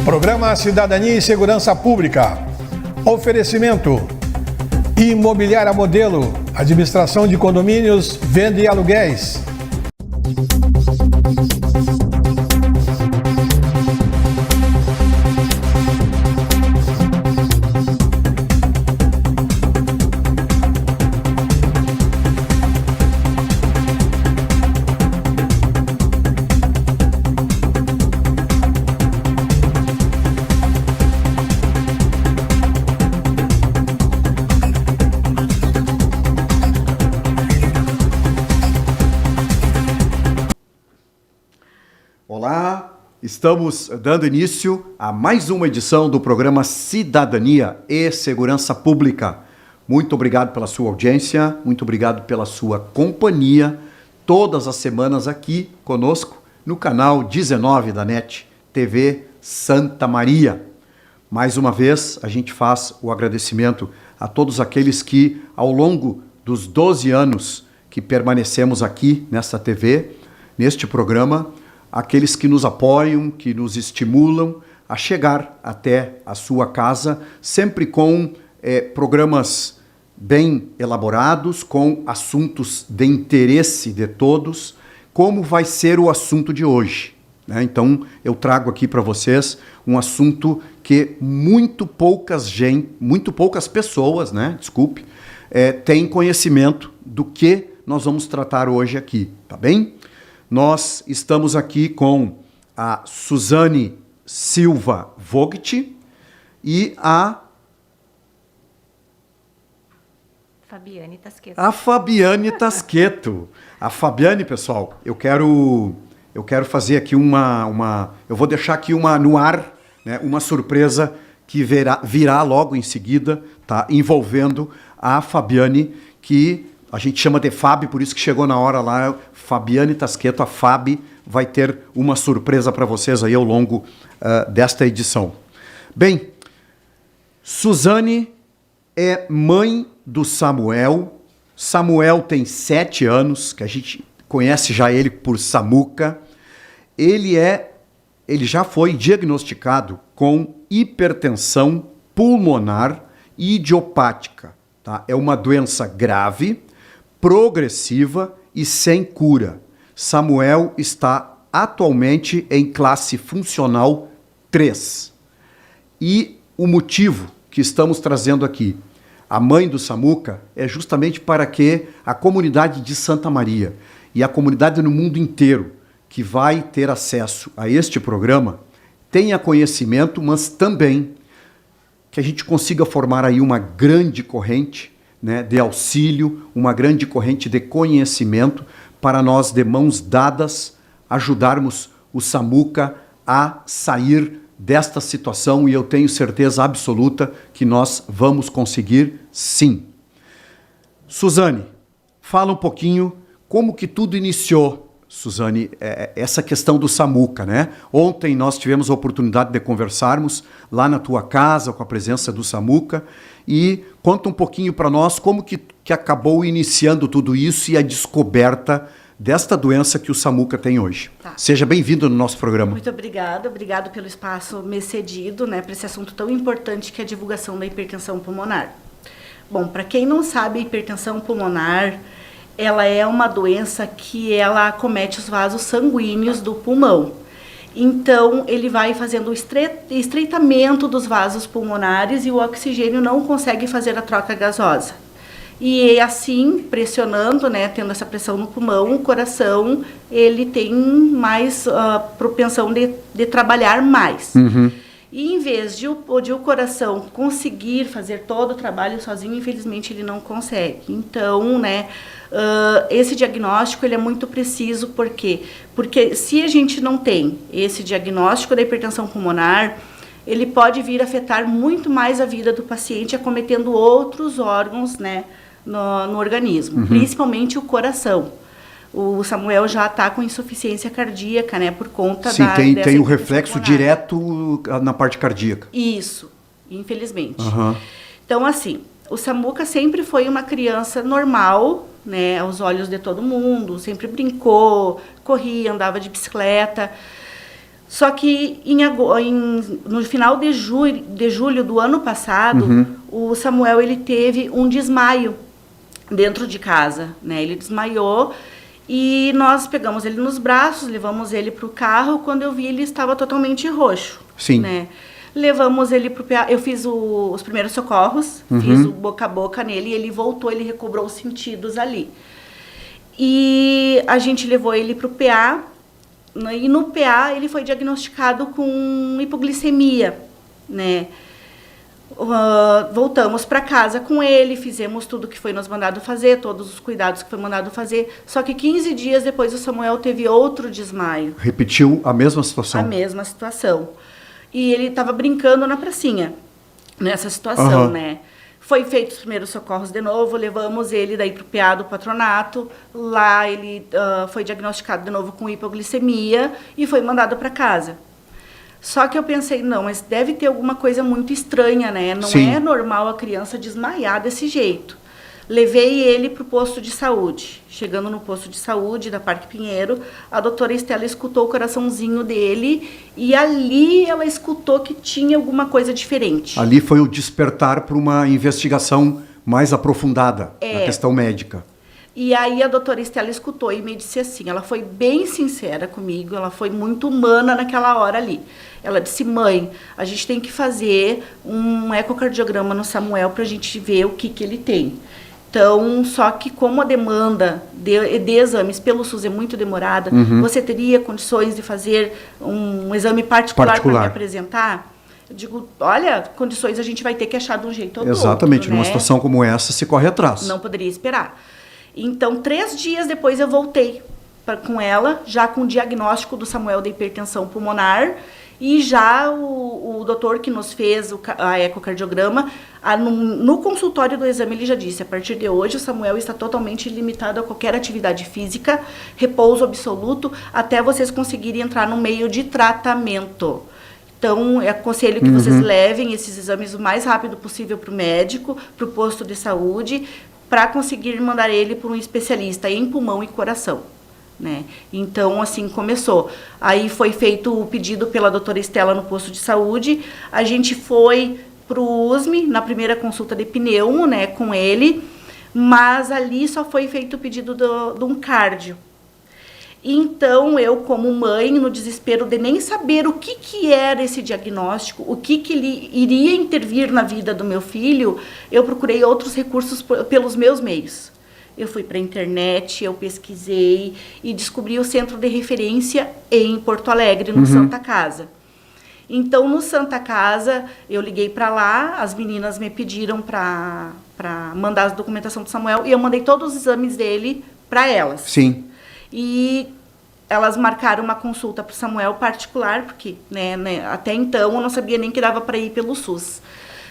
Programa Cidadania e Segurança Pública. Oferecimento: Imobiliária Modelo, administração de condomínios, venda e aluguéis. Olá, estamos dando início a mais uma edição do programa Cidadania e Segurança Pública. Muito obrigado pela sua audiência, muito obrigado pela sua companhia, todas as semanas aqui conosco no canal 19 da NET TV Santa Maria. Mais uma vez, a gente faz o agradecimento a todos aqueles que, ao longo dos 12 anos que permanecemos aqui nesta TV, neste programa, aqueles que nos apoiam, que nos estimulam a chegar até a sua casa, sempre com programas bem elaborados, com assuntos de interesse de todos, como vai ser o assunto de hoje, né? Então, eu trago aqui para vocês um assunto que muito poucas pessoas, né? Desculpe, têm conhecimento do que nós vamos tratar hoje aqui, tá bem? Nós estamos aqui com a Suzane Silva Vogt e a Fabiane Tasqueto. A Fabiane Tasqueto. A Fabiane, pessoal, eu quero fazer aqui eu vou deixar aqui no ar, né, uma surpresa que virá logo em seguida, tá? Envolvendo a Fabiane, que a gente chama de Fabi, por isso que chegou na hora lá, Fabiane Tasqueto, a Fabi vai ter uma surpresa para vocês aí ao longo desta edição. Bem, Suzane é mãe do Samuel. Samuel tem 7 anos, que a gente conhece já ele por Samuca. Ele já foi diagnosticado com hipertensão pulmonar idiopática, tá? É uma doença grave, progressiva e sem cura. Samuel está atualmente em classe funcional 3. E o motivo que estamos trazendo aqui, a mãe do Samuca, é justamente para que a comunidade de Santa Maria e a comunidade no mundo inteiro que vai ter acesso a este programa tenha conhecimento, mas também que a gente consiga formar aí uma grande corrente, né, de auxílio, uma grande corrente de conhecimento para nós, de mãos dadas, ajudarmos o Samuca a sair desta situação, e eu tenho certeza absoluta que nós vamos conseguir sim. Suzane, fala um pouquinho como que tudo iniciou, Suzane, essa questão do Samuca, né? Ontem nós tivemos a oportunidade de conversarmos lá na tua casa com a presença do Samuca, e conta um pouquinho para nós como que acabou iniciando tudo isso e a descoberta desta doença que o Samuca tem hoje. Tá. Seja bem-vindo no nosso programa. Muito obrigada, obrigado pelo espaço me cedido, né, para esse assunto tão importante que é a divulgação da hipertensão pulmonar. Bom, para quem não sabe, a hipertensão pulmonar, ela é uma doença que ela acomete os vasos sanguíneos do pulmão. Então, ele vai fazendo o estreitamento dos vasos pulmonares e o oxigênio não consegue fazer a troca gasosa. E assim, pressionando, né, tendo essa pressão no pulmão, o coração, ele tem mais propensão de trabalhar mais. Uhum. E em vez de o coração conseguir fazer todo o trabalho sozinho, infelizmente ele não consegue. Então, né, esse diagnóstico ele é muito preciso, por quê? Porque se a gente não tem esse diagnóstico da hipertensão pulmonar, ele pode vir a afetar muito mais a vida do paciente, acometendo outros órgãos, né, no organismo, principalmente o coração. O Samuel já está com insuficiência cardíaca, né, por conta dessa tem o reflexo direto na parte cardíaca. Isso, infelizmente. Uhum. Então, assim, o Samuca sempre foi uma criança normal, né, aos olhos de todo mundo, sempre brincou, corria, andava de bicicleta. Só que no final de julho do ano passado, o Samuel ele teve um desmaio dentro de casa, né? Ele desmaiou e nós pegamos ele nos braços, levamos ele para o carro. Quando eu vi, ele estava totalmente roxo. Sim. Né? Levamos ele para o PA. Eu fiz os primeiros socorros, fiz o boca a boca nele, e ele voltou, ele recobrou os sentidos ali. E a gente levou ele para o PA, e no PA ele foi diagnosticado com hipoglicemia, né? Voltamos para casa com ele, fizemos tudo que foi nos mandado fazer, todos os cuidados que foi mandado fazer, só que 15 dias depois o Samuel teve outro desmaio. Repetiu a mesma situação? A mesma situação. E ele estava brincando na pracinha, nessa situação, né? Foi feito os primeiros socorros de novo, levamos ele daí para o PA do patronato, lá ele foi diagnosticado de novo com hipoglicemia e foi mandado para casa. Só que eu pensei, não, mas deve ter alguma coisa muito estranha, né? Não Sim. é normal a criança desmaiar desse jeito. Levei ele para o posto de saúde. Chegando no posto de saúde da Parque Pinheiro, a doutora Estela escutou o coraçãozinho dele e ali ela escutou que tinha alguma coisa diferente. Ali foi o despertar para uma investigação mais aprofundada na questão médica. E aí a doutora Estela escutou e me disse assim, ela foi bem sincera comigo, ela foi muito humana naquela hora ali. Ela disse, mãe, a gente tem que fazer um ecocardiograma no Samuel para a gente ver o que ele tem. Então, só que como a demanda de exames pelo SUS é muito demorada, você teria condições de fazer um exame particular para me apresentar? Eu digo, olha, condições a gente vai ter que achar de um jeito ou do outro. Exatamente, né? numa situação como essa se corre atrás. Não poderia esperar. Então, 3 dias depois eu voltei com ela, já com o diagnóstico do Samuel de hipertensão pulmonar, e já o doutor que nos fez a ecocardiograma, no consultório do exame, ele já disse, a partir de hoje o Samuel está totalmente limitado a qualquer atividade física, repouso absoluto, até vocês conseguirem entrar no meio de tratamento. Então, eu aconselho que vocês levem esses exames o mais rápido possível para o médico, para o posto de saúde, para conseguir mandar ele para um especialista em pulmão e coração. Né? Então, assim, começou. Aí foi feito o pedido pela doutora Estela no posto de saúde, a gente foi para o USM, na primeira consulta de pneumo, né, com ele, mas ali só foi feito o pedido de um cardio. Então, eu como mãe, no desespero de nem saber o que era esse diagnóstico, o que ele iria intervir na vida do meu filho, eu procurei outros recursos pelos meus meios. Eu fui para a internet, eu pesquisei e descobri o centro de referência em Porto Alegre, no Santa Casa. Então, no Santa Casa, eu liguei para lá, as meninas me pediram para mandar a documentação do Samuel e eu mandei todos os exames dele para elas. Sim. E elas marcaram uma consulta para o Samuel particular, porque né, até então eu não sabia nem que dava para ir pelo SUS.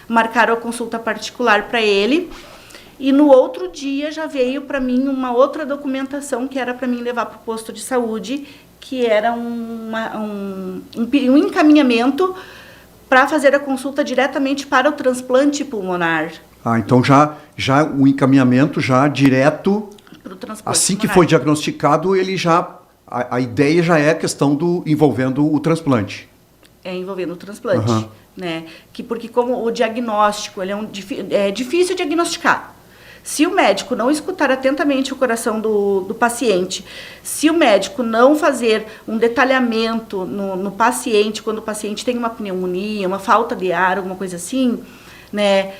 Marcaram a consulta particular para ele. E no outro dia já veio para mim uma outra documentação que era para mim levar para o posto de saúde, que era um encaminhamento para fazer a consulta diretamente para o transplante pulmonar. Ah, então já o encaminhamento já direto, Pro transplante assim que pulmonar. foi diagnosticado, ele já a ideia já é a questão envolvendo o transplante. Envolvendo o transplante, né? Porque como o diagnóstico, ele é difícil diagnosticar. Se o médico não escutar atentamente o coração do paciente, se o médico não fazer um detalhamento no paciente, quando o paciente tem uma pneumonia, uma falta de ar, alguma coisa assim, né,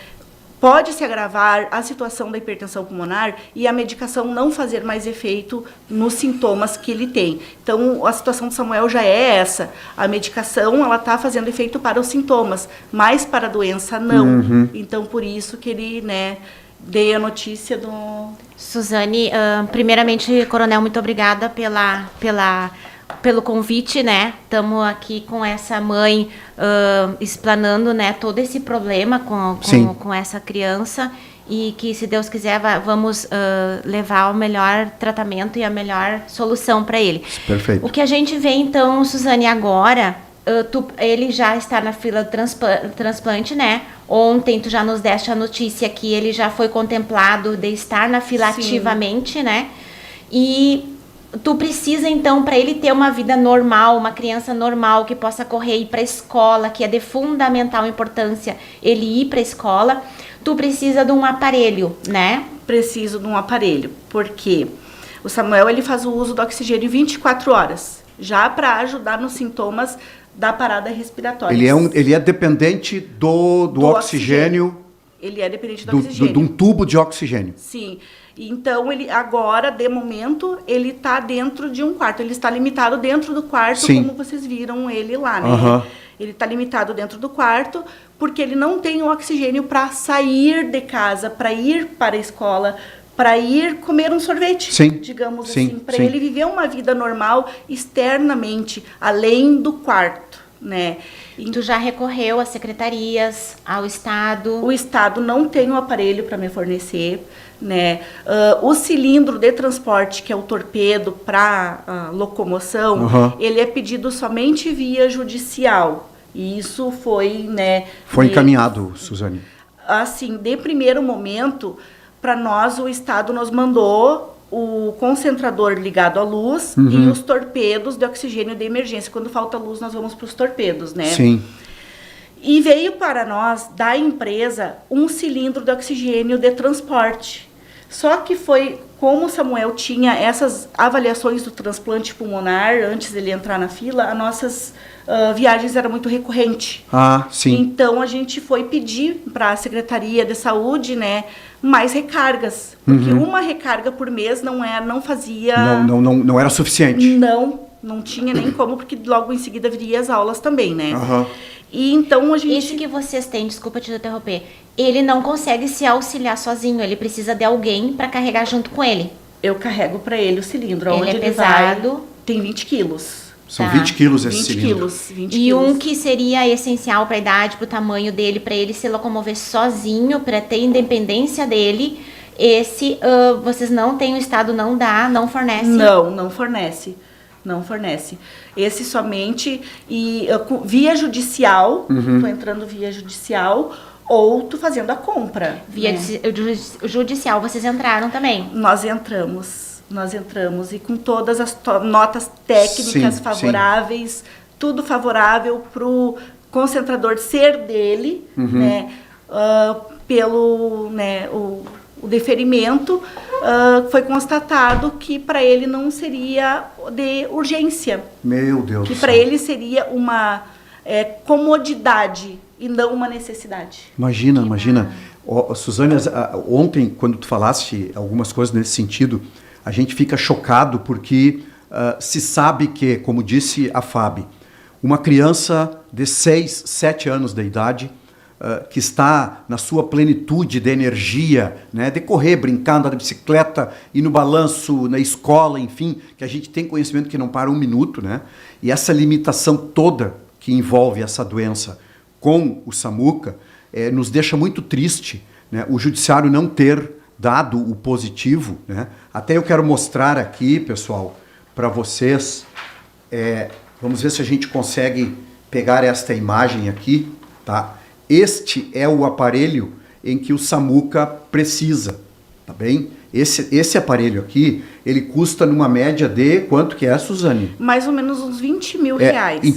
pode se agravar a situação da hipertensão pulmonar e a medicação não fazer mais efeito nos sintomas que ele tem. Então, a situação do Samuel já é essa. A medicação, ela está fazendo efeito para os sintomas, mas para a doença, não. Então, por isso que ele, né, dei a notícia do... Suzane, primeiramente, Coronel, muito obrigada pelo convite, né? Estamos aqui com essa mãe explanando, né, todo esse problema com essa criança e que, se Deus quiser, vamos levar ao melhor tratamento e a melhor solução para ele. Perfeito. O que a gente vê, então, Suzane, agora, ele já está na fila do transplante, né? Ontem tu já nos deste a notícia que ele já foi contemplado de estar na fila ativamente, né? E Tu precisa, então, para ele ter uma vida normal, uma criança normal, que possa correr e ir para a escola, que é de fundamental importância ele ir para a escola, tu precisa de um aparelho, né? Preciso de um aparelho, porque o Samuel ele faz o uso do oxigênio 24 horas, já para ajudar nos sintomas da parada respiratória. Ele é dependente do oxigênio. Ele é dependente do oxigênio. De um tubo de oxigênio. Sim. Então, ele agora, de momento, ele está dentro de um quarto. Ele está limitado dentro do quarto, Sim. como vocês viram ele lá, né? Uhum. Ele está limitado dentro do quarto, porque ele não tem o oxigênio para sair de casa, para ir para a escola, para ir comer um sorvete, sim, digamos sim, assim, para sim. ele viver uma vida normal externamente, além do quarto, né? Tu já recorreu às secretarias, ao Estado? O Estado não tem o aparelho para me fornecer, né? O cilindro de transporte, que é o torpedo para locomoção, Uhum. ele é pedido somente via judicial. E isso foi, né? Foi encaminhado, Suzane. Assim, de primeiro momento, para nós, o Estado nos mandou o concentrador ligado à luz e os torpedos de oxigênio de emergência. Quando falta luz, nós vamos para os torpedos, né? Sim. E veio para nós, da empresa, um cilindro de oxigênio de transporte. Só que foi, como o Samuel tinha essas avaliações do transplante pulmonar, antes dele entrar na fila, as nossas viagens eram muito recorrentes. Ah, sim. Então, a gente foi pedir para a Secretaria de Saúde, né, mais recargas. Porque uma recarga por mês não fazia... Não era suficiente. Não tinha nem como, porque logo em seguida viria as aulas também, né? Uhum. E então a gente... Esse que vocês têm, desculpa te interromper, ele não consegue se auxiliar sozinho, ele precisa de alguém para carregar junto com ele. Eu carrego para ele o cilindro, Ele onde é ele pesado. vai, tem 20 quilos. São Tá. 20 quilos esse 20 cilindro. quilos, 20 E quilos. um que seria essencial para a idade, para o tamanho dele, para ele se locomover sozinho, para ter independência dele, esse vocês não têm, o Estado não dá, não fornece? Não fornece. Não fornece. Esse somente via judicial, tu entrando via judicial, ou tu fazendo a compra. Via né? judicial, vocês entraram também? Nós entramos e com todas as notas técnicas Sim, favoráveis, tudo favorável para o concentrador ser dele, né, pelo, né, o deferimento, foi constatado que para ele não seria de urgência, Meu Deus que do para céu. ele seria uma comodidade e não uma necessidade. Imagina. Suzane, ontem, quando tu falaste algumas coisas nesse sentido, a gente fica chocado porque se sabe que, como disse a Fábio, uma criança de 6, 7 anos de idade, que está na sua plenitude de energia, né, de correr, brincar, andar de bicicleta, ir no balanço, na escola, enfim, que a gente tem conhecimento que não para um minuto, né? E essa limitação toda que envolve essa doença com o SAMUCA nos deixa muito triste, né, o judiciário não ter dado o positivo, né? Até eu quero mostrar aqui, pessoal, para vocês, vamos ver se a gente consegue pegar esta imagem aqui, tá? Este é o aparelho em que o SAMUCA precisa, tá bem? Esse aparelho aqui, ele custa numa média de, quanto que é, Suzane? Mais ou menos uns 20 mil reais. Em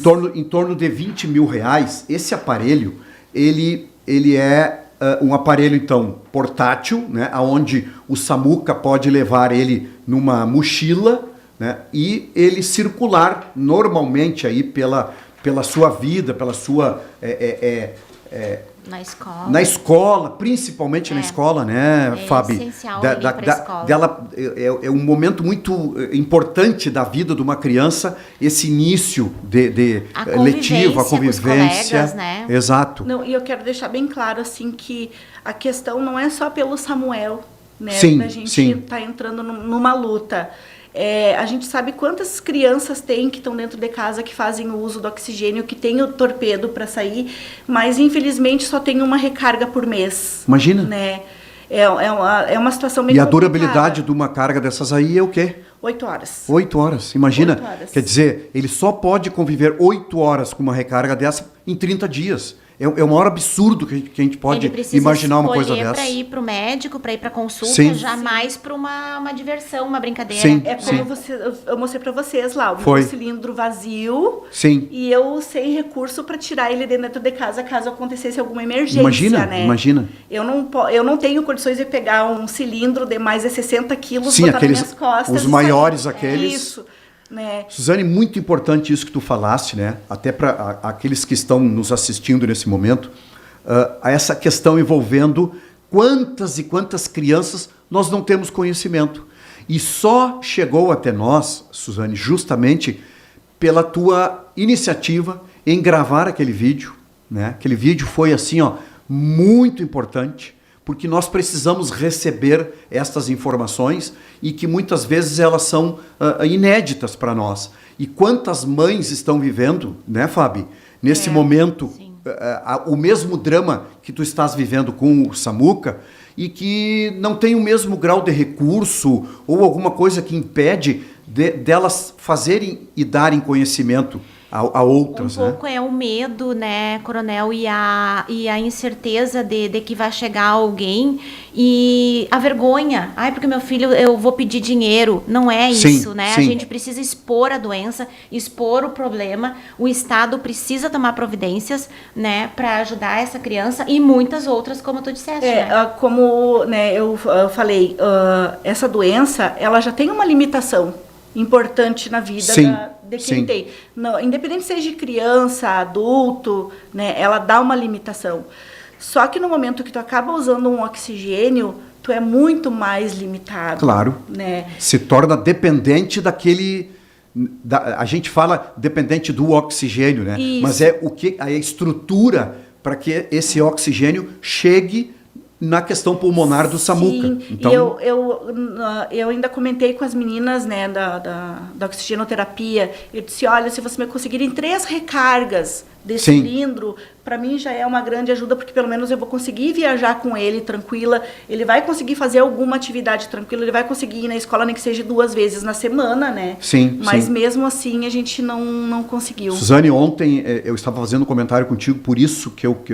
torno de 20 mil reais. Esse aparelho, ele é um aparelho, então, portátil, né? Onde o SAMUCA pode levar ele numa mochila, né? E ele circular normalmente aí pela sua vida, pela sua... Na escola. Principalmente na escola, né, Fábio? Essencial ir pra escola. É um momento muito importante da vida de uma criança, esse início de letivo, a com os convivência. colegas, né? Exato. Não, e eu quero deixar bem claro, assim, que a questão não é só pelo Samuel, né? Sim, a gente sim. está entrando numa luta. A gente sabe quantas crianças tem que estão dentro de casa que fazem o uso do oxigênio, que tem o torpedo para sair, mas infelizmente só tem uma recarga por mês. Imagina. Né? É uma situação bem E a complicada. durabilidade de uma carga dessas aí é o quê? 8 horas. 8 horas. Imagina. 8 horas. Quer dizer, ele só pode conviver 8 horas com uma recarga dessa em 30 dias. É o maior absurdo que a gente pode imaginar uma coisa dessa. Para ir para o médico, para ir para consulta, Sim. jamais para uma diversão, uma brincadeira. Sim. É como eu mostrei para vocês lá, o cilindro vazio. Sim. E eu sem recurso para tirar ele dentro de casa caso acontecesse alguma emergência, Imagina. Eu não tenho condições de pegar um cilindro de mais de 60 quilos, Sim, botar nas minhas costas. Os maiores, aqueles. Isso. Né? Suzane, muito importante isso que tu falaste, né? Até para aqueles que estão nos assistindo nesse momento, essa questão envolvendo quantas e quantas crianças nós não temos conhecimento. E só chegou até nós, Suzane, justamente pela tua iniciativa em gravar aquele vídeo, né? Aquele vídeo foi assim, muito importante, porque nós precisamos receber estas informações e que muitas vezes elas são inéditas para nós. E quantas mães estão vivendo, né, Fábio, nesse momento, o mesmo drama que tu estás vivendo com o Samuca e que não tem o mesmo grau de recurso ou alguma coisa que impede delas fazerem e darem conhecimento a outras, um pouco é o medo, né, coronel, e a incerteza de que vai chegar alguém e a vergonha. Ai, porque meu filho, eu vou pedir dinheiro. Não é isso, né? Sim. A gente precisa expor a doença, expor o problema. O Estado precisa tomar providências, né, para ajudar essa criança e muitas outras, como tu disseste. Como, né, eu falei, essa doença, ela já tem uma limitação importante na vida de quem tem. Não, independente seja de criança, adulto, né, ela dá uma limitação. Só que no momento que tu acaba usando um oxigênio, tu é muito mais limitado. Claro. Né? Se torna dependente daquele... a gente fala dependente do oxigênio, né? Isso. Mas é a estrutura para que esse oxigênio chegue na questão pulmonar do Samuca. Sim, então, eu ainda comentei com as meninas, né, da oxigenoterapia, eu disse, olha, se você me conseguirem 3 recargas desse cilindro, para mim já é uma grande ajuda, porque pelo menos eu vou conseguir viajar com ele tranquila, ele vai conseguir fazer alguma atividade tranquila, ele vai conseguir ir na escola nem que seja 2 vezes na semana, né? Sim. Mas mesmo assim a gente não conseguiu. Suzane, ontem eu estava fazendo um comentário contigo, por isso que eu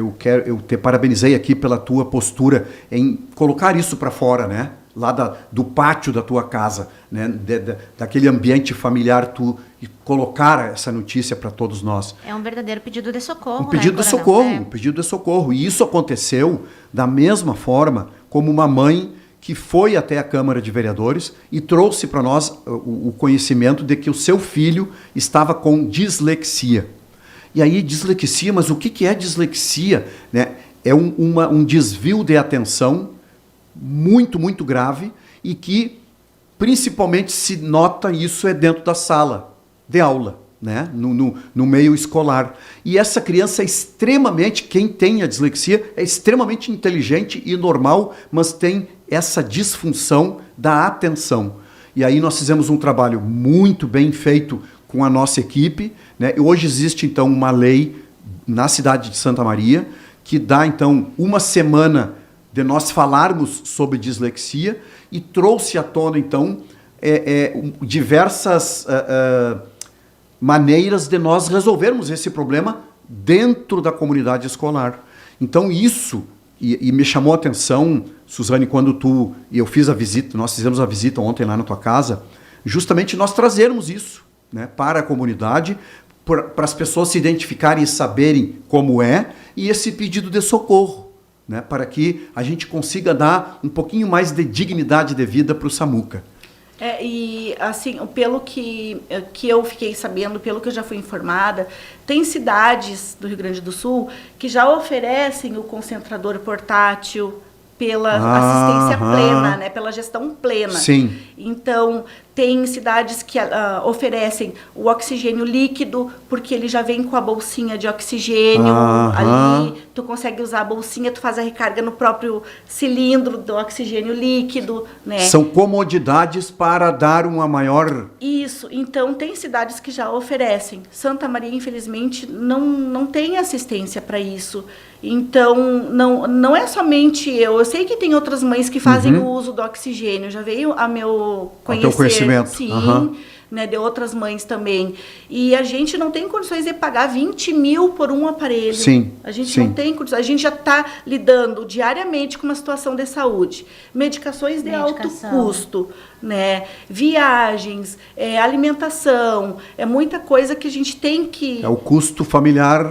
te parabenizei aqui pela tua postura em colocar isso para fora, né? Lá do pátio da tua casa, né? Daquele ambiente familiar, tu colocar essa notícia para todos nós. É um verdadeiro pedido de socorro. Um pedido de socorro, um pedido de socorro. E isso aconteceu da mesma forma como uma mãe que foi até a Câmara de Vereadores e trouxe para nós o conhecimento de que o seu filho estava com dislexia. E aí, dislexia, mas o que é dislexia? Né? É um desvio de atenção muito, muito grave e que principalmente se nota isso dentro da sala de aula, né? No meio escolar. E essa criança é extremamente, quem tem a dislexia, é extremamente inteligente e normal, mas tem essa disfunção da atenção. E aí nós fizemos um trabalho muito bem feito com a nossa equipe, né? E hoje existe, então, uma lei na cidade de Santa Maria que dá, então, uma semana de nós falarmos sobre dislexia e trouxe à tona, então, diversas maneiras de nós resolvermos esse problema dentro da comunidade escolar. Então isso, e me chamou a atenção, Suzane, quando tu e eu fiz a visita, nós fizemos a visita ontem lá na tua casa, justamente nós trazermos isso, né, para a comunidade, para as pessoas se identificarem e saberem como é, e esse pedido de socorro, né, para que a gente consiga dar um pouquinho mais de dignidade de vida para o Samuca. E assim, pelo que eu fiquei sabendo, pelo que eu já fui informada, tem cidades do Rio Grande do Sul que já oferecem o concentrador portátil pela assistência plena, né, pela gestão plena. Sim. Então, tem cidades que oferecem o oxigênio líquido, porque ele já vem com a bolsinha de oxigênio ali, tu consegue usar a bolsinha, tu faz a recarga no próprio cilindro do oxigênio líquido, né? São comodidades para dar uma maior... Isso, então tem cidades que já oferecem. Santa Maria, infelizmente, não tem assistência para isso. Então, não é somente eu sei que tem outras mães que fazem o uso do oxigênio, já veio a meu conhecer, conhecimento. sim, né, de outras mães também. E a gente não tem condições de pagar 20 mil por um aparelho. Sim, A gente sim. não tem condições. A gente já está lidando diariamente com uma situação de saúde. Medicações de alto custo, né? Viagens, alimentação, é muita coisa que a gente tem que... É o custo familiar...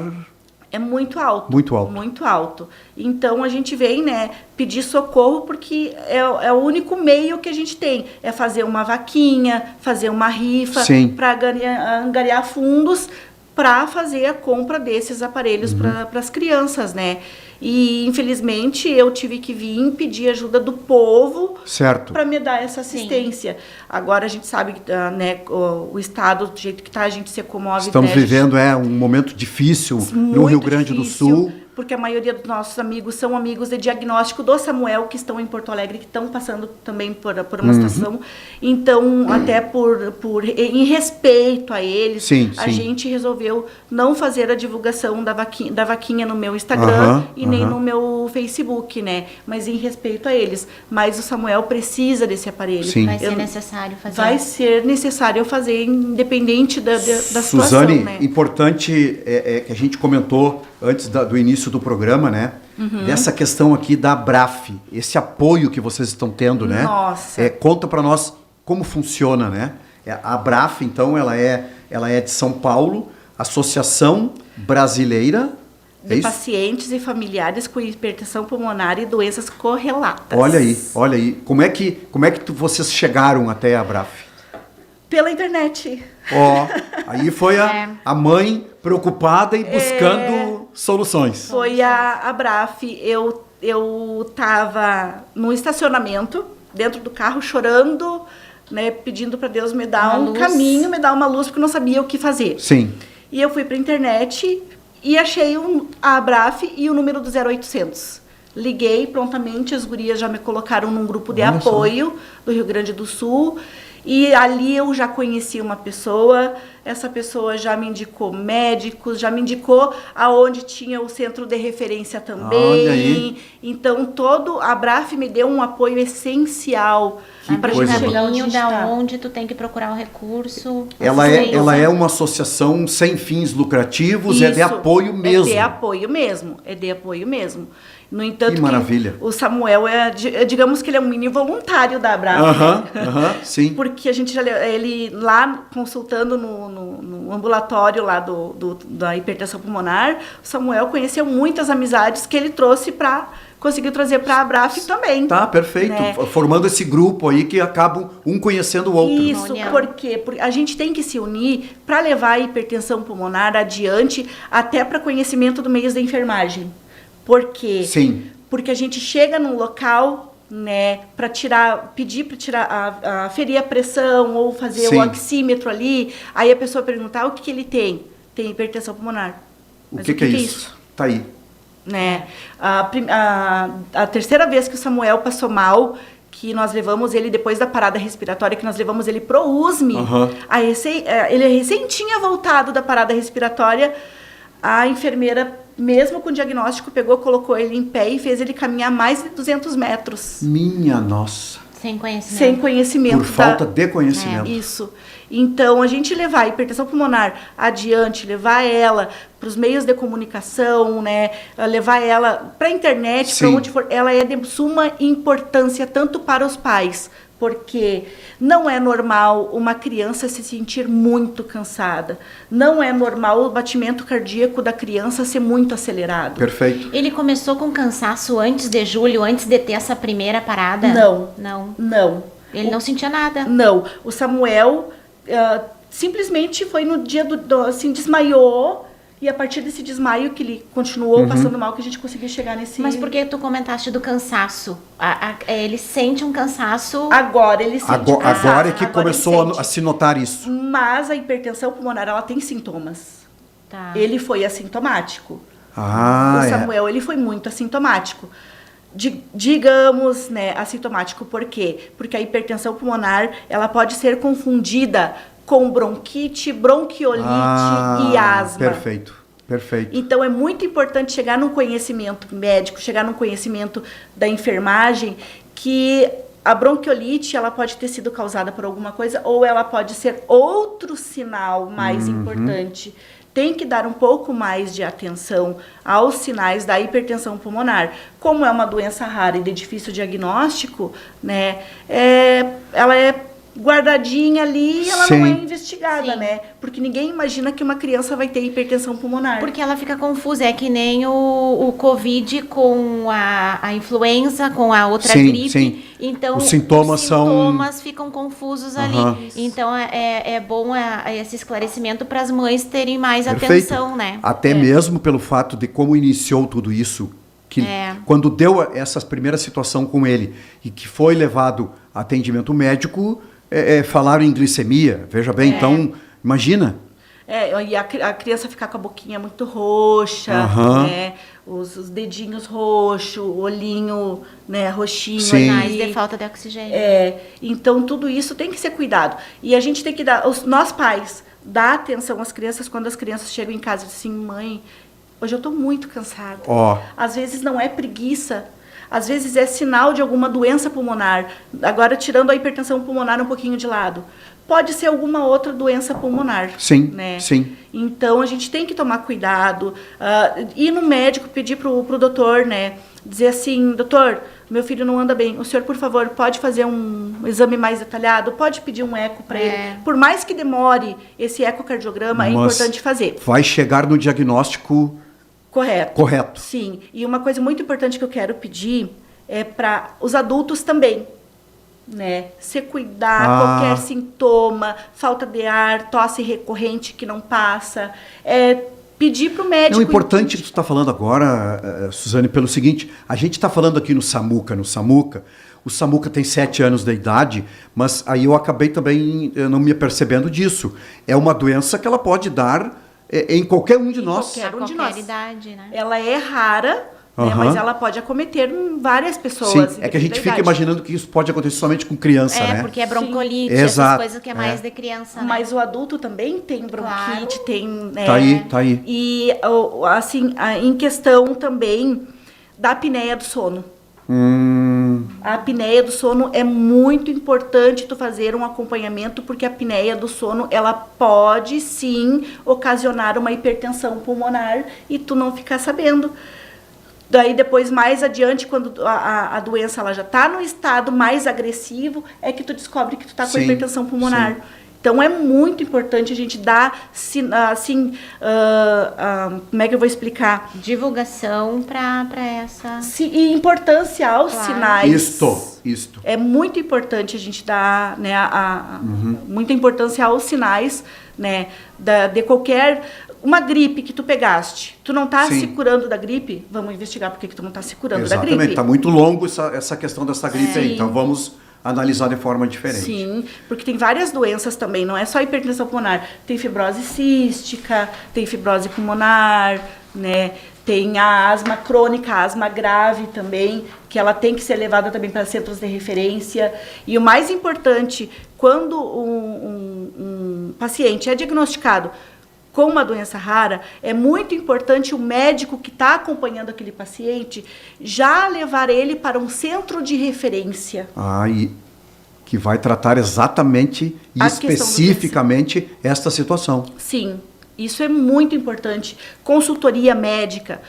É muito alto. Muito alto. Muito alto. Então, a gente vem, né, pedir socorro porque é o único meio que a gente tem. É fazer uma vaquinha, fazer uma rifa para angariar fundos para fazer a compra desses aparelhos para as crianças, né? E, infelizmente, eu tive que vir pedir ajuda do povo para me dar essa assistência. Sim. Agora, a gente sabe que né, o Estado, do jeito que está, a gente se comove. Estamos vivendo um momento difícil no Rio Grande do Sul. Porque a maioria dos nossos amigos são amigos de diagnóstico do Samuel, que estão em Porto Alegre, que estão passando também por uma situação. Então, até em respeito a eles, a gente resolveu não fazer a divulgação da vaquinha no meu Instagram e nem no meu Facebook, né? Mas em respeito a eles. Mas o Samuel precisa desse aparelho. Sim. Vai ser necessário fazer. Vai ser necessário fazer, independente da situação, Suzane, né? Importante que a gente comentou antes do início do programa, né? Dessa questão aqui da Abraf, esse apoio que vocês estão tendo, né? Nossa. Conta para nós como funciona, né? A Abraf, então, ela é de São Paulo, Associação Brasileira de pacientes e familiares com hipertensão pulmonar e doenças correlatas. Olha aí. Como é que vocês chegaram até a Abraf? Pela internet. Aí foi a mãe preocupada e buscando soluções. Foi a Abraf. Eu estava no estacionamento, dentro do carro, chorando, né, pedindo para Deus me dar um caminho, me dar uma luz, porque eu não sabia o que fazer. Sim. E eu fui para a internet e achei a Abraf e o número do 0800. Liguei prontamente, as gurias já me colocaram num grupo de apoio do Rio Grande do Sul. E ali eu já conheci uma pessoa, essa pessoa já me indicou médicos, já me indicou aonde tinha o centro de referência também. Olha aí. Então, a Abraf me deu um apoio essencial para chegar onde da onde tu tem que procurar o recurso. Ela é uma associação sem fins lucrativos, Isso, é de apoio mesmo. É de apoio mesmo. No entanto, que maravilha. O Samuel digamos que ele é um mini voluntário da Abraf. Sim. Porque a gente ele lá consultando no ambulatório lá da hipertensão pulmonar, o Samuel conheceu muitas amizades que ele trouxe conseguiu trazer para a Abraf também. Tá, perfeito. Né? Formando esse grupo aí que acabam um conhecendo o outro. Isso, porque a gente tem que se unir para levar a hipertensão pulmonar adiante, até para conhecimento do meios da enfermagem. Por quê? Sim. Porque a gente chega num local, né, para pedir para tirar, aferir a pressão ou fazer o oxímetro ali, aí a pessoa perguntar o que ele tem. Tem hipertensão pulmonar. Mas o que é isso? Tá aí. Né? A terceira vez que o Samuel passou mal, que nós levamos ele depois da parada respiratória, que nós levamos ele pro USME, ele recém tinha voltado da parada respiratória, a enfermeira, mesmo com o diagnóstico, colocou ele em pé e fez ele caminhar mais de 200 metros. Minha nossa. Sem conhecimento. Sem conhecimento. Por falta de conhecimento. Isso. Então, a gente levar a hipertensão pulmonar adiante, levar ela para os meios de comunicação, né, levar ela para a internet, para onde for, ela é de suma importância tanto para os pais, porque não é normal uma criança se sentir muito cansada. Não é normal o batimento cardíaco da criança ser muito acelerado. Perfeito. Ele começou com cansaço antes de julho, antes de ter essa primeira parada? Não. Ele não sentia nada? Não. O Samuel simplesmente foi no dia assim, desmaiou. E a partir desse desmaio que ele continuou passando mal, que a gente conseguiu chegar nesse... Mas por que tu comentaste do cansaço? Ele sente um cansaço... Agora ele sente cansaço. Agora é que começou a se notar isso. Mas a hipertensão pulmonar, ela tem sintomas. Tá. Ele foi assintomático. O Samuel, ele foi muito assintomático. Digamos, né, assintomático. Por quê? Porque a hipertensão pulmonar, ela pode ser confundida com bronquite, bronquiolite e asma. Perfeito. Então, é muito importante chegar num conhecimento médico, chegar num conhecimento da enfermagem, que A bronquiolite, ela pode ter sido causada por alguma coisa ou ela pode ser outro sinal mais importante. Tem que dar um pouco mais de atenção aos sinais da hipertensão pulmonar. Como é uma doença rara e de difícil diagnóstico, né, ela é guardadinha ali e ela não é investigada, né? Porque ninguém imagina que uma criança vai ter hipertensão pulmonar. Porque ela fica confusa, é que nem o Covid com a influenza, com a outra gripe. Sim. Então, os sintomas ficam confusos ali. Então, é bom esse esclarecimento para as mães terem mais atenção, né? Até mesmo pelo fato de como iniciou tudo isso, que quando deu essa primeira situação com ele e que foi levado a atendimento médico, falaram em glicemia, veja bem, então, imagina. E a criança ficar com a boquinha muito roxa, né? Os dedinhos roxos, o olhinho, né, roxinho. Sinais de falta de oxigênio. Então, tudo isso tem que ser cuidado. E a gente tem que dar, nós pais, dar atenção às crianças quando as crianças chegam em casa e dizem assim, mãe, hoje eu estou muito cansada. Às vezes não é preguiça. Às vezes é sinal de alguma doença pulmonar. Agora, tirando a hipertensão pulmonar um pouquinho de lado. Pode ser alguma outra doença pulmonar. Sim. Então, a gente tem que tomar cuidado. Ir no médico, pedir pro doutor, né? Dizer assim, doutor, meu filho não anda bem. O senhor, por favor, pode fazer um exame mais detalhado? Pode pedir um eco para ele? Por mais que demore, esse ecocardiograma é importante fazer. Vai chegar no diagnóstico... Correto. Sim. E uma coisa muito importante que eu quero pedir é para os adultos também, né? Se cuidar, qualquer sintoma, falta de ar, tosse recorrente que não passa, pedir para o médico. É importante que tu está falando agora, Suzane, pelo seguinte, a gente está falando aqui no SAMUCA, o SAMUCA tem 7 anos de idade, mas aí eu acabei também não me apercebendo disso. É uma doença que ela pode dar em qualquer um de nós. Qualquer idade, né? Ela é rara, né, mas ela pode acometer várias pessoas. Sim, é que a gente fica imaginando que isso pode acontecer somente com criança, né? Porque é broncolite, essas coisas que é mais de criança, né? Mas o adulto também tem bronquite, tem... Né? Tá aí. E, assim, em questão também da apneia do sono. A apneia do sono é muito importante tu fazer um acompanhamento, porque a apneia do sono, ela pode sim ocasionar uma hipertensão pulmonar e tu não ficar sabendo. Daí depois, mais adiante, quando a doença ela já está no estado mais agressivo, é que tu descobre que tu está com hipertensão pulmonar. Então, é muito importante a gente dar, assim, como é que eu vou explicar? Divulgação para essa... E importância aos sinais. Isto. É muito importante a gente dar, né, muita importância aos sinais, né, de qualquer... Uma gripe que tu pegaste, tu não está se curando da gripe? Vamos investigar por que tu não está se curando da gripe. Exatamente, está muito longo essa questão dessa gripe aí, então vamos... analisar de forma diferente. Sim, porque tem várias doenças também, não é só hipertensão pulmonar. Tem fibrose cística, tem fibrose pulmonar, né? Tem a asma crônica, a asma grave também, que ela tem que ser levada também para centros de referência. E o mais importante, quando um paciente é diagnosticado com uma doença rara, é muito importante o médico que está acompanhando aquele paciente já levar ele para um centro de referência. E que vai tratar exatamente e especificamente esta situação. Sim, isso é muito importante. Consultoria médica.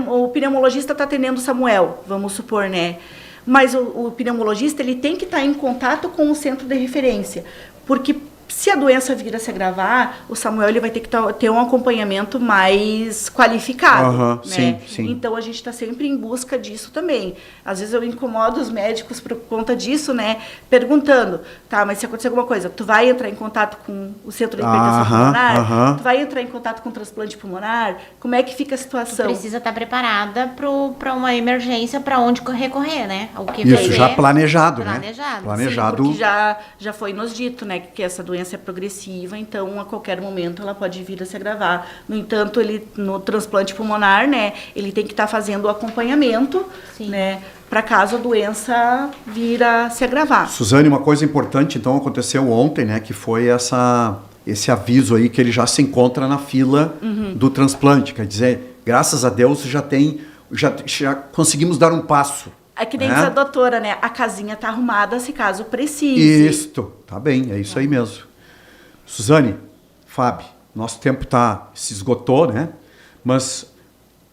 O pneumologista está atendendo o Samuel, vamos supor, né? Mas o pneumologista ele tem que estar em contato com o centro de referência, porque se a doença vir a se agravar, o Samuel ele vai ter que ter um acompanhamento mais qualificado, né? Sim. Então, a gente está sempre em busca disso também. Às vezes, eu incomodo os médicos por conta disso, né? Perguntando, tá, mas se acontecer alguma coisa, tu vai entrar em contato com o centro de hipertensão pulmonar? Tu vai entrar em contato com o transplante pulmonar? Como é que fica a situação? Tu precisa estar preparada para uma emergência, para onde recorrer, né? O que isso, já planejado, né? Planejado. Sim, porque já foi nos dito, né, que essa doença é progressiva, então a qualquer momento ela pode vir a se agravar. No entanto, no transplante pulmonar, né, ele tem que estar fazendo o acompanhamento, né, para caso a doença vir a se agravar. Suzane, uma coisa importante, então, aconteceu ontem, né, que foi esse aviso aí que ele já se encontra na fila do transplante. Quer dizer, graças a Deus já conseguimos dar um passo É que nem né? diz a doutora, né? A casinha tá arrumada se caso precise. Isto, tá bem, é isso aí mesmo. Suzane, Fábio, nosso tempo se esgotou, né? Mas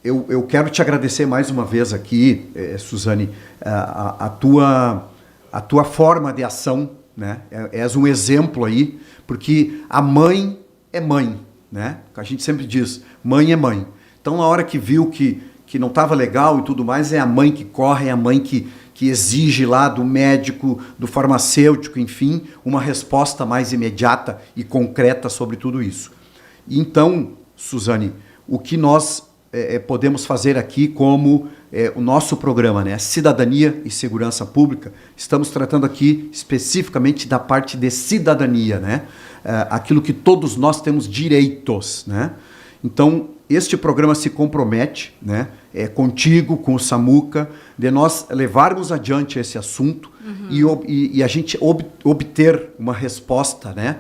eu quero te agradecer mais uma vez aqui, Suzane, a tua forma de ação, né? És um exemplo aí, porque a mãe é mãe, né? A gente sempre diz, mãe é mãe. Então, na hora que viu que não estava legal e tudo mais, é a mãe que corre, é a mãe que exige lá do médico, do farmacêutico, enfim, uma resposta mais imediata e concreta sobre tudo isso. Então, Suzane, o que nós podemos fazer aqui como o nosso programa, né? Cidadania e Segurança Pública, estamos tratando aqui especificamente da parte de cidadania, né? Aquilo que todos nós temos direitos, né? Então, este programa se compromete, né, contigo, com o Samuca, de nós levarmos adiante esse assunto e a gente obter uma resposta, né,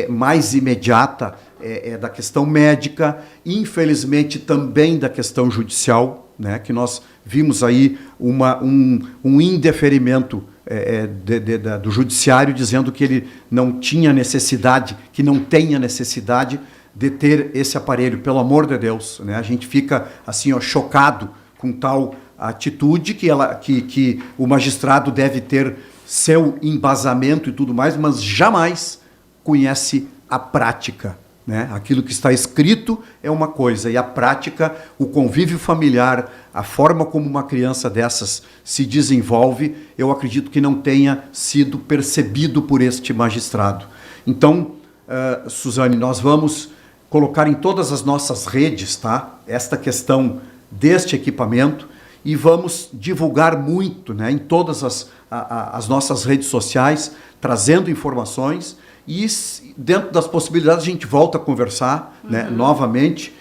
mais imediata da questão médica, infelizmente também da questão judicial, né, que nós vimos aí um indeferimento do judiciário dizendo que ele não tinha necessidade, que não tenha necessidade de ter esse aparelho, pelo amor de Deus, né? A gente fica assim, ó, chocado com tal atitude que o magistrado deve ter seu embasamento e tudo mais, mas jamais conhece a prática, né? Aquilo que está escrito é uma coisa e a prática, o convívio familiar, a forma como uma criança dessas se desenvolve, eu acredito que não tenha sido percebido por este magistrado. Então, Suzane, nós vamos colocar em todas as nossas redes, tá? Esta questão deste equipamento e vamos divulgar muito, né? Em todas as nossas redes sociais, trazendo informações e dentro das possibilidades a gente volta a conversar, né? Novamente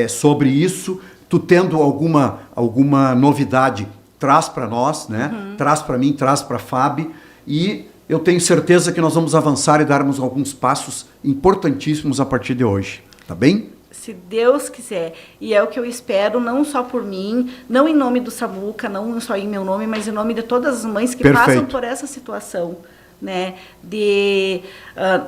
sobre isso. Tu tendo alguma novidade, traz para nós, né? Traz para mim, traz para a Fábio e eu tenho certeza que nós vamos avançar e darmos alguns passos importantíssimos a partir de hoje. Tá bem? Se Deus quiser. E é o que eu espero, não só por mim, não em nome do Samuca, não só em meu nome, mas em nome de todas as mães que passam por essa situação, né? De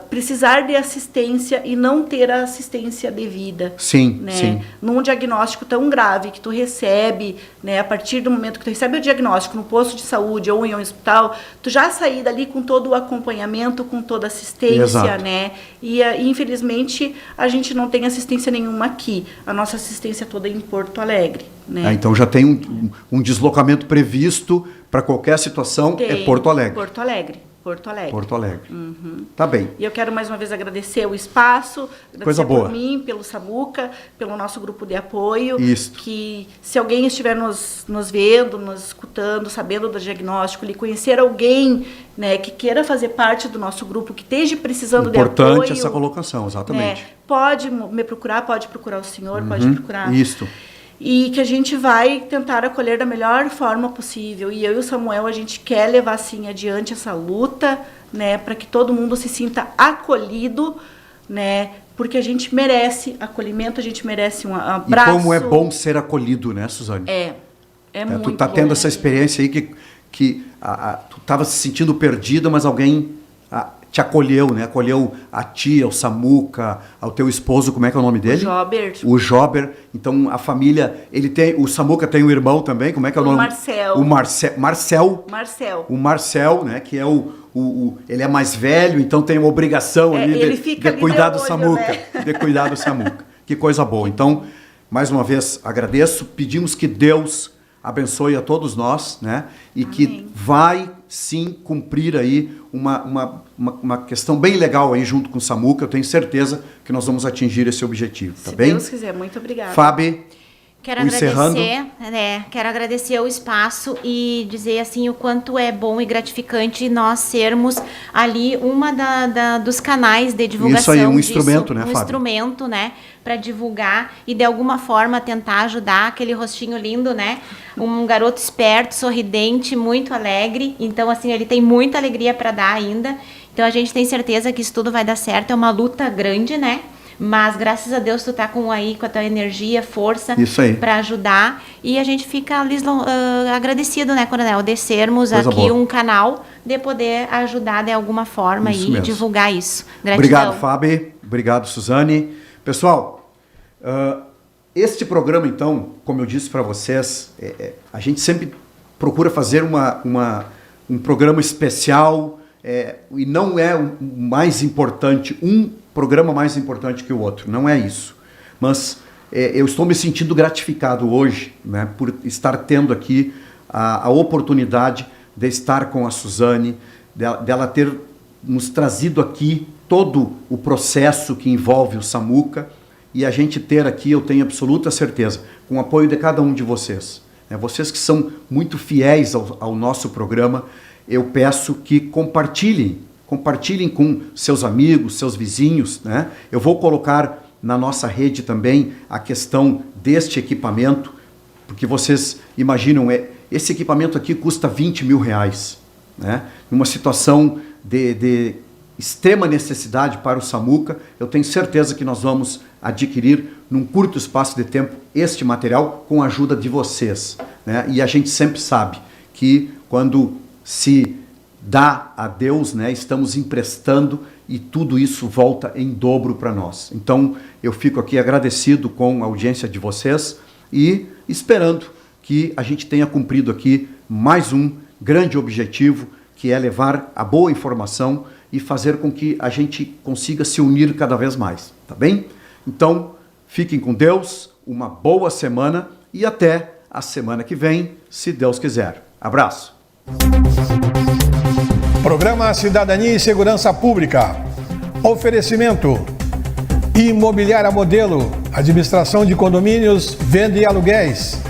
precisar de assistência e não ter a assistência devida. Sim, né? sim. Num diagnóstico tão grave que tu recebe, né? A partir do momento que tu recebe o diagnóstico no posto de saúde ou em um hospital, tu já sair dali com todo o acompanhamento, com toda a assistência, exato, né? E infelizmente a gente não tem assistência nenhuma aqui. A nossa assistência toda é em Porto Alegre, né? Então já tem um deslocamento previsto para qualquer situação, é Porto Alegre. Porto Alegre. Porto Alegre. Porto Alegre. Tá bem. E eu quero mais uma vez agradecer o espaço, agradecer Coisa boa. por mim, pelo Samuca, pelo nosso grupo de apoio. Isso. Que se alguém estiver nos vendo, nos escutando, sabendo do diagnóstico, lhe conhecer alguém, né, que queira fazer parte do nosso grupo, que esteja precisando de apoio. Importante essa colocação, exatamente. Né, pode me procurar, pode procurar o senhor, pode procurar. Isso. E que a gente vai tentar acolher da melhor forma possível. E eu e o Samuel, a gente quer levar, assim, adiante essa luta, né? Para que todo mundo se sinta acolhido, né? Porque a gente merece acolhimento, a gente merece um abraço. E como é bom ser acolhido, né, Suzane? É muito Tu tá bom, tendo né? essa experiência aí que tu estava se sentindo perdida, mas alguém te acolheu, né? Acolheu a tia, o Samuca, ao teu esposo, como é que é o nome dele? O Jober. O Jober. Então, a família, o Samuca tem um irmão também, como é que é o nome? Marcel. O Marcel. Marcel. O Marcel, né? Que é ele é mais velho, então tem uma obrigação ali de cuidar do Samuca. Né? De cuidar do Samuca. Que coisa boa. Então, mais uma vez, agradeço. Pedimos que Deus abençoe a todos nós, né? E Amém. Que vai sim cumprir aí uma questão bem legal aí junto com o Samuca. Eu tenho certeza que nós vamos atingir esse objetivo, tá bem? Se Deus quiser, muito obrigada. Fábio, Quero encerrando. quero agradecer o espaço e dizer assim o quanto é bom e gratificante nós sermos ali uma dos canais de divulgação. Isso aí, um disso, instrumento, né, Fábio? Instrumento, né, para divulgar e de alguma forma tentar ajudar aquele rostinho lindo, né? Um garoto esperto, sorridente, muito alegre. Então, assim, ele tem muita alegria para dar ainda. Então, a gente tem certeza que isso tudo vai dar certo. É uma luta grande, né? mas graças a Deus tu tá com a tua energia, força para ajudar, e a gente fica agradecido, né, Coronel, de sermos Coisa aqui boa. um canal de poder ajudar de alguma forma e divulgar isso. Gratidão. Obrigado, Fábio. Obrigado, Suzane. Pessoal, este programa, então, como eu disse para vocês, a gente sempre procura fazer um programa especial, e não é o mais importante, um programa mais importante que o outro, não é isso. Mas eu estou me sentindo gratificado hoje, né, por estar tendo aqui a oportunidade de estar com a Suzane, dela ter nos trazido aqui todo o processo que envolve o Samuca, e a gente ter aqui, eu tenho absoluta certeza, com o apoio de cada um de vocês, né, vocês que são muito fiéis ao nosso programa, eu peço que compartilhem com seus amigos, seus vizinhos, né? Eu vou colocar na nossa rede também a questão deste equipamento, porque vocês imaginam, esse equipamento aqui custa R$20 mil, né? Numa situação de extrema necessidade para o Samuca, eu tenho certeza que nós vamos adquirir num curto espaço de tempo este material com a ajuda de vocês, né? E a gente sempre sabe que quando se dá a Deus, né, estamos emprestando e tudo isso volta em dobro para nós. Então, eu fico aqui agradecido com a audiência de vocês e esperando que a gente tenha cumprido aqui mais um grande objetivo, que é levar a boa informação e fazer com que a gente consiga se unir cada vez mais, tá bem? Então, fiquem com Deus, uma boa semana e até a semana que vem, se Deus quiser. Abraço! Programa Cidadania e Segurança Pública. Oferecimento: Imobiliária Modelo, administração de condomínios, venda e aluguéis.